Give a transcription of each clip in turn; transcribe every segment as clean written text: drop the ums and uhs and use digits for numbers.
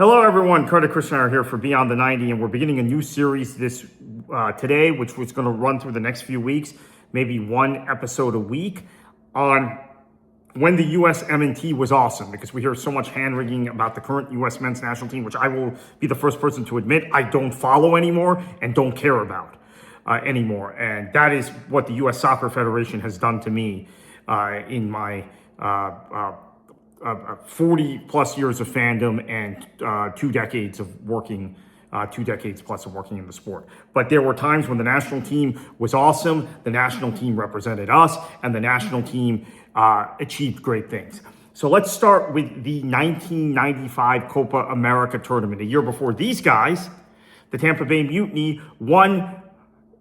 Hello, everyone. Kartik Krishnaiyer here for Beyond the 90, and we're beginning a new series today, which was going to run through the next few weeks, maybe one episode a week, on when the USMNT was awesome, because we hear so much hand-wringing about the current U.S. men's national team, which I will be the first person to admit I don't follow anymore and don't care about anymore. And that is what the U.S. Soccer Federation has done to me in my 40 plus years of fandom and 2 decades of working, 2 decades plus of working in the sport. But there were times when the national team was awesome, the national team represented us, and the national team achieved great things. So let's start with the 1995 Copa America tournament. A year before these guys, the Tampa Bay Mutiny won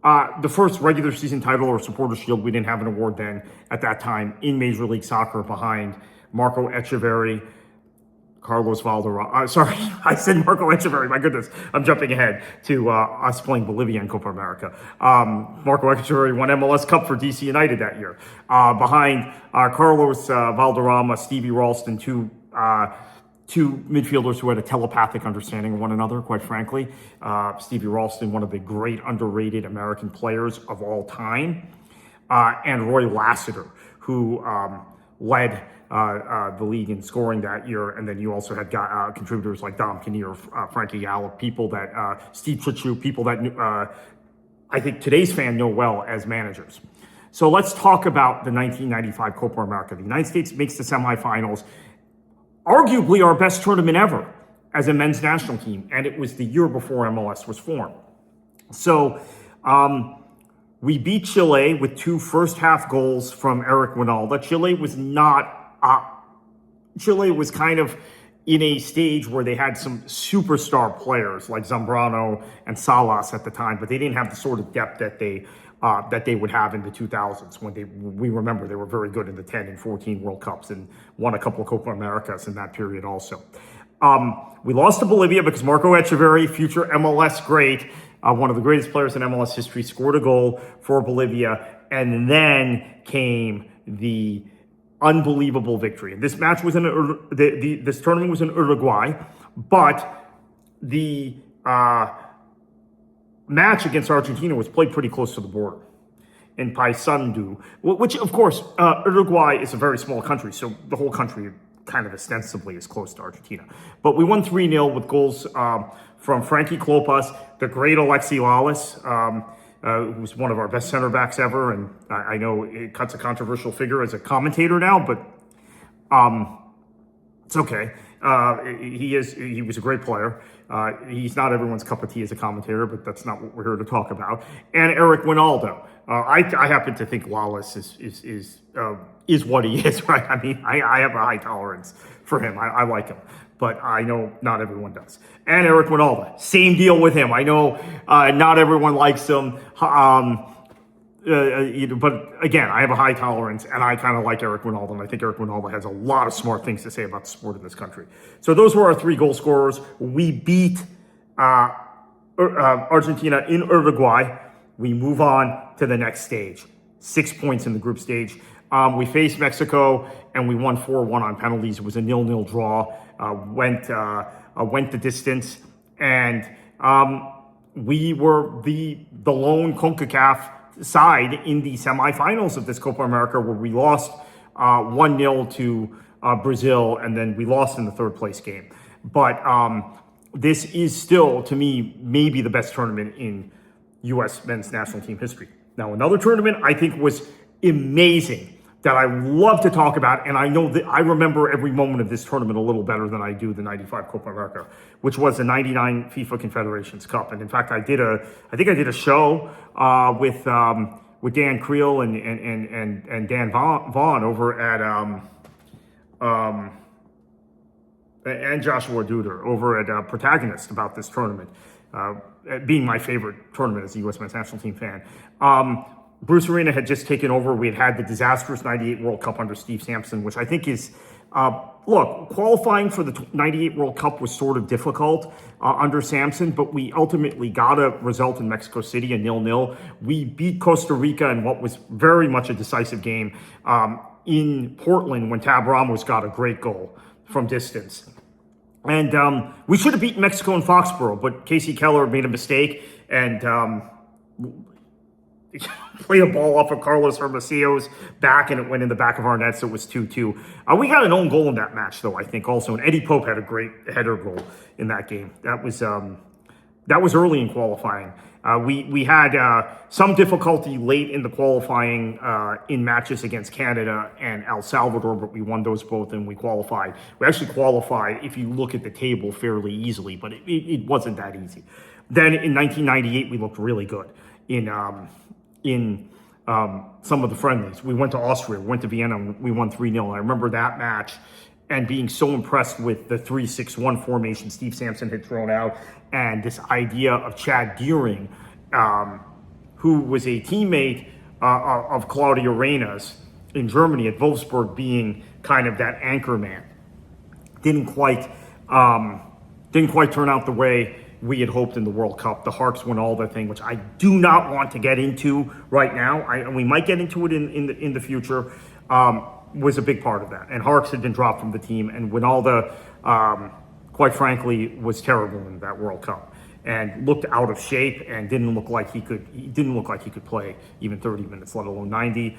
the first regular season title or Supporter Shield. We didn't have an award then at that time in Major League Soccer behind Marco Echeverri, Carlos Valderrama. Sorry, I said Marco Echeverri. My goodness, I'm jumping ahead to us playing Bolivia in Copa America. Marco Echeverri won MLS Cup for DC United that year. Behind Carlos Valderrama, Stevie Ralston, two midfielders who had a telepathic understanding of one another, quite frankly. Stevie Ralston, one of the great underrated American players of all time. And Roy Lassiter, who led the league in scoring that year. And then you also had contributors like Dom Kinnear, Frankie Gallup, people that, Steve Chichu, people that I think today's fan know well as managers. So let's talk about the 1995 Copa America. The United States makes the semifinals, arguably our best tournament ever as a men's national team. And it was the year before MLS was formed. So we beat Chile with 2 first-half goals from Eric Winalda. Chile was kind of in a stage where they had some superstar players like Zambrano and Salas at the time, but they didn't have the sort of depth that they would have in the 2000s when we remember they were very good in the 10 and 14 World Cups and won a couple of Copa Americas in that period also. We lost to Bolivia because Marco Echeverri, future MLS great, one of the greatest players in MLS history, scored a goal for Bolivia, and then came the unbelievable victory. And this match was this tournament was in Uruguay, but the match against Argentina was played pretty close to the border in Paysandú, which of course Uruguay is a very small country, so the whole country kind of ostensibly is close to Argentina. But we won 3-0 with goals from Frankie Klopas, the great Alexi Lalas, who's one of our best center backs ever, and I know it cuts a controversial figure as a commentator now, but it's okay. He was a great player. He's not everyone's cup of tea as a commentator, but that's not what we're here to talk about. And Eric Winaldo. I happen to think Lalas is what he is, right? I mean, I have a high tolerance for him. I like him, but I know not everyone does. And Eric Winalda, same deal with him. I know not everyone likes him, but again, I have a high tolerance, and I kind of like Eric Winalda, and I think Eric Winalda has a lot of smart things to say about the sport in this country. So those were our 3 goal scorers. We beat Argentina in Uruguay. We move on to the next stage. 6 points in the group stage. We faced Mexico, and we won 4-1 on penalties. It was a 0-0 draw. Went the distance, and we were the lone CONCACAF side in the semifinals of this Copa America, where we lost 1-0 to Brazil, and then we lost in the 3rd place game. But this is still, to me, maybe the best tournament in U.S. men's national team history. Now, another tournament I think was amazing that I love to talk about, and I know that I remember every moment of this tournament a little better than I do the 95 Copa America, which was the 99 FIFA Confederations Cup. And in fact, I think I did a show with Dan Creel and Dan Vaughn over at and Joshua Duder over at Protagonist about this tournament, being my favorite tournament as a U.S. men's national team fan. Bruce Arena had just taken over. We had the disastrous 98 World Cup under Steve Sampson, which I think is, look, qualifying for the 98 World Cup was sort of difficult under Sampson, but we ultimately got a result in Mexico City, a 0-0. We beat Costa Rica in what was very much a decisive game in Portland when Tab Ramos got a great goal from distance. And we should have beaten Mexico in Foxborough, but Casey Keller made a mistake and played a ball off of Carlos Hermosillo's back, and it went in the back of our net, so it was 2-2. We got an own goal in that match, though, I think, also. And Eddie Pope had a great header goal in that game. That was early in qualifying. We had some difficulty late in the qualifying in matches against Canada and El Salvador, but we won those both and we qualified. We actually qualified, if you look at the table, fairly easily, but it wasn't that easy. Then in 1998, we looked really good in some of the friendlies. We went to Austria, we went to Vienna, and we won 3-0. I remember that match and being so impressed with the 3-6-1 formation Steve Sampson had thrown out, and this idea of Chad Deering, who was a teammate of Claudio Reyna's in Germany at Wolfsburg, being kind of that anchor man. Didn't quite turn out the way we had hoped in the World Cup. The Harks won all their thing, which I do not want to get into right now. And we might get into it in the future. Was a big part of that. And Harks had been dropped from the team, and Winalda, quite frankly, was terrible in that World Cup and looked out of shape and didn't look like he could play even 30 minutes, let alone 90.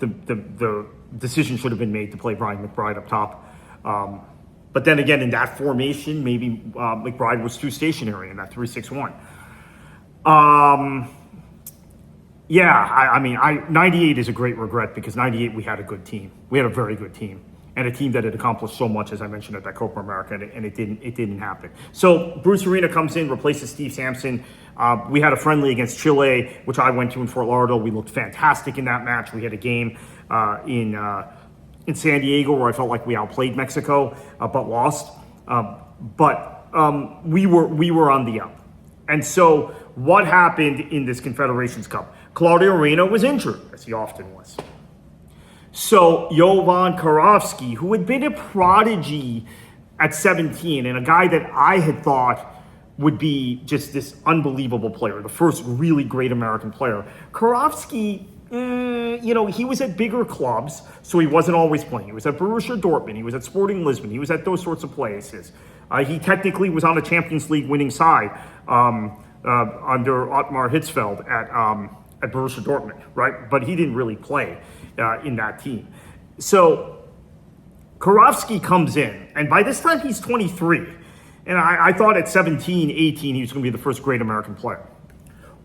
The decision should have been made to play Brian McBride up top. But then again, in that formation, maybe McBride was too stationary in that 3-6-1. Yeah, I mean, 98 is a great regret, because 98 we had a good team. We had a very good team, and a team that had accomplished so much, as I mentioned, at that Copa America, and it didn't happen. So Bruce Arena comes in, replaces Steve Sampson. We had a friendly against Chile, which I went to in Fort Lauderdale. We looked fantastic in that match. We had a game in San Diego where I felt like we outplayed Mexico, but lost. But we were on the up. And so what happened in this Confederations Cup? Claudio Reyna was injured, as he often was. So Jovan Karofsky, who had been a prodigy at 17 and a guy that I had thought would be just this unbelievable player, the first really great American player. Karofsky, he was at bigger clubs, so he wasn't always playing. He was at Borussia Dortmund, he was at Sporting Lisbon, he was at those sorts of places. He technically was on a Champions League winning side under Ottmar Hitzfeld at Borussia Dortmund, right? But he didn't really play in that team. So Karofsky comes in, and by this time he's 23. And I thought at 17, 18, he was going to be the first great American player.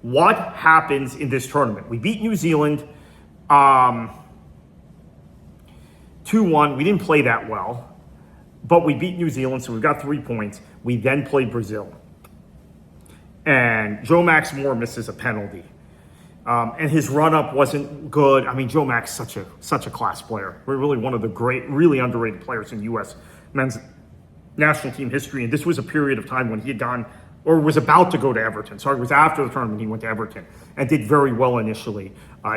What happens in this tournament? We beat New Zealand 2-1. We didn't play that well, but we beat New Zealand, so we got 3 points. We then played Brazil. And Joe Max Moore misses a penalty. And his run-up wasn't good. I mean, Joe Max such a class player. We're really one of the great, really underrated players in U.S. men's national team history. And this was a period of time when he had gone, or was about to go to Everton. Sorry, it was after the tournament he went to Everton and did very well initially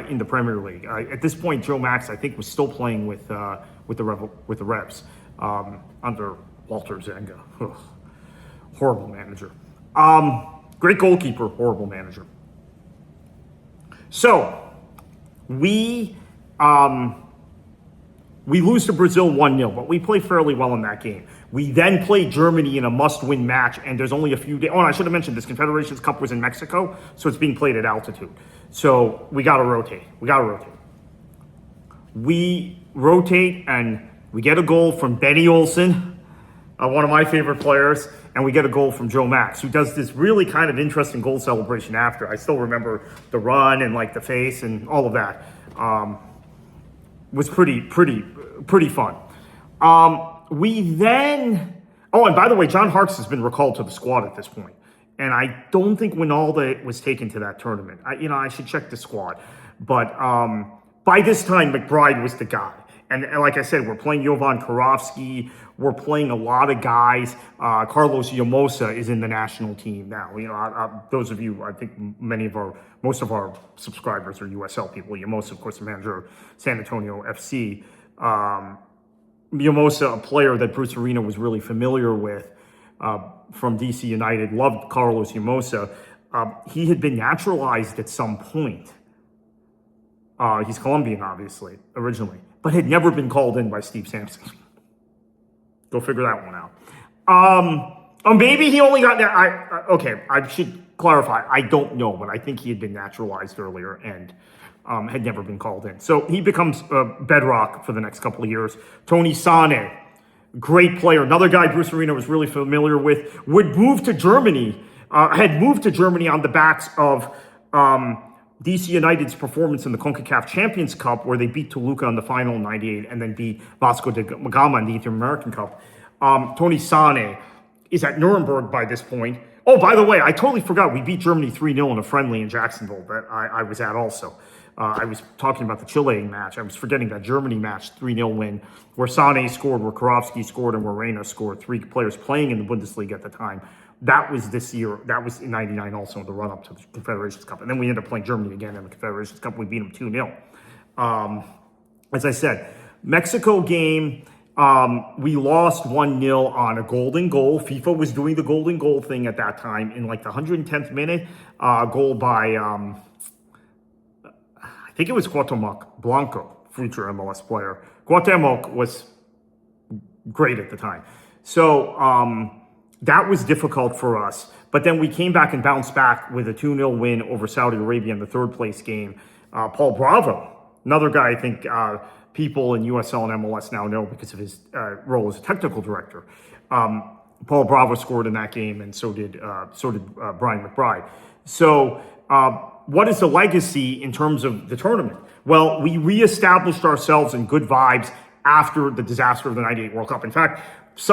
in the Premier League. At this point, Joe Max, I think, was still playing with the Revs under Walter Zenga. Ugh. Horrible manager. Great goalkeeper, horrible manager. So we lose to Brazil 1-0, but we play fairly well in that game. We then play Germany in a must-win match, and there's only a few days. Oh, and I should have mentioned this Confederations Cup was in Mexico, so it's being played at altitude. So we got to rotate. We rotate, and we get a goal from Benny Olsen, one of my favorite players, and we get a goal from Joe Max, who does this really kind of interesting goal celebration after. I still remember the run and like the face and all of that. Was pretty fun. We then, and by the way, John Harkes has been recalled to the squad at this point. And I don't think Winalda was taken to that tournament. I should check the squad. But by this time, McBride was the guy. And like I said, we're playing Jovan Karofsky. We're playing a lot of guys. Carlos Llamosa is in the national team now. Those of you, I think most of our subscribers are USL people. Llamosa, of course, the manager of San Antonio FC. Llamosa, a player that Bruce Arena was really familiar with from DC United, loved Carlos Llamosa. He had been naturalized at some point. He's Colombian, obviously, originally, but had never been called in by Steve Sampson. Go figure that one out. Maybe he only got that. Okay, I should clarify. I don't know, but I think he had been naturalized earlier and had never been called in. So he becomes bedrock for the next couple of years. Tony Sane, great player. Another guy Bruce Arena was really familiar with, would move to Germany, had moved to Germany on the backs of DC United's performance in the CONCACAF Champions Cup, where they beat Toluca in the final in '98 and then beat Vasco da Gama in the Inter-American Cup. Tony Sane is at Nuremberg by this point. Oh, by the way, I totally forgot. We beat Germany 3-0 in a friendly in Jacksonville that I was at also. I was talking about the Chile match. I was forgetting that Germany match, 3-0 win, where Sane scored, where Karofsky scored, and where Reina scored. Three players playing in the Bundesliga at the time. That was this year. That was in '99 also in the run-up to the Confederations Cup. And then we ended up playing Germany again in the Confederations Cup. We beat them 2-0. As I said, Mexico game, we lost 1-0 on a golden goal. FIFA was doing the golden goal thing at that time in like the 110th minute. Goal by, I think it was Cuauhtemoc Blanco, future MLS player. Cuauhtemoc was great at the time. So that was difficult for us. But then we came back and bounced back with a 2-0 win over Saudi Arabia in the third place game. Paul Bravo, another guy I think people in USL and MLS now know because of his role as a technical director. Paul Bravo scored in that game, and so did Brian McBride. So what is the legacy in terms of the tournament? Well, we reestablished ourselves in good vibes after the disaster of the '98 World Cup. In fact,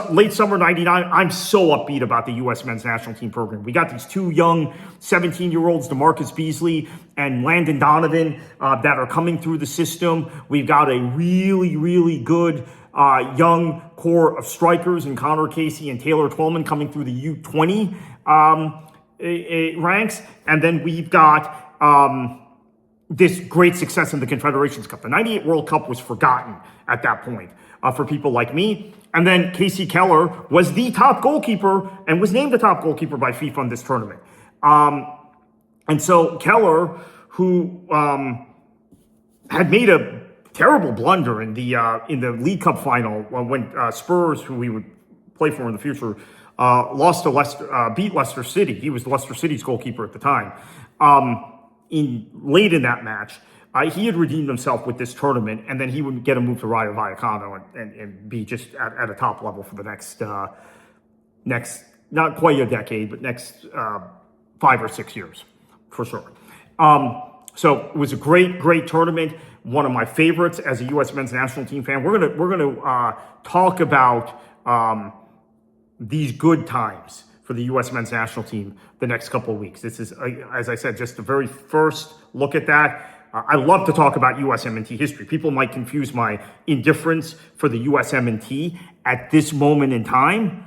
late summer '99, I'm so upbeat about the U.S. men's national team program. We got these two young 17-year-olds, DeMarcus Beasley and Landon Donovan, that are coming through the system. We've got a really, really good young core of strikers in Connor Casey and Taylor Twellman coming through the U20 ranks. And then we've got this great success in the Confederations Cup. The '98 World Cup was forgotten at that point for people like me. And then Casey Keller was the top goalkeeper and was named the top goalkeeper by FIFA in this tournament. And so Keller, who had made a terrible blunder in the League Cup final when Spurs, who we would play for in the future, lost to beat Leicester City. He was Leicester City's goalkeeper at the time. Late in that match, he had redeemed himself with this tournament, and then he would get a move to Rayo Vallecano and be just at a top level for the next not quite a decade, but next 5 or 6 years, for sure. So it was a great tournament. One of my favorites as a U.S. men's national team fan. We're gonna talk about these good times for the U.S. men's national team the next couple of weeks. This is, as I said, just the very first look at that. I love to talk about USMNT history. People might confuse my indifference for the USMNT at this moment in time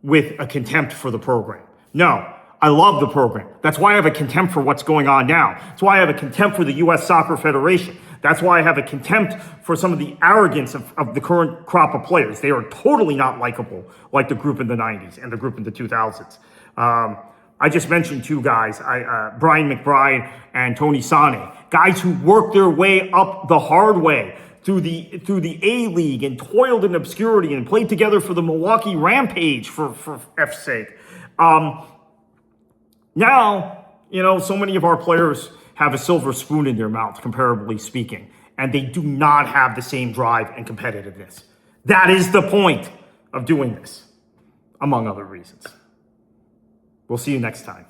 with a contempt for the program. No, I love the program. That's why I have a contempt for what's going on now. That's why I have a contempt for the U.S. Soccer Federation. That's why I have a contempt for some of the arrogance of the current crop of players. They are totally not likable like the group in the 90s and the group in the 2000s. I just mentioned two guys, Brian McBride and Tony Sane, guys who worked their way up the hard way through the A-League and toiled in obscurity and played together for the Milwaukee Rampage, for F's sake. Now, so many of our players have a silver spoon in their mouth, comparably speaking, and they do not have the same drive and competitiveness. That is the point of doing this, among other reasons. We'll see you next time.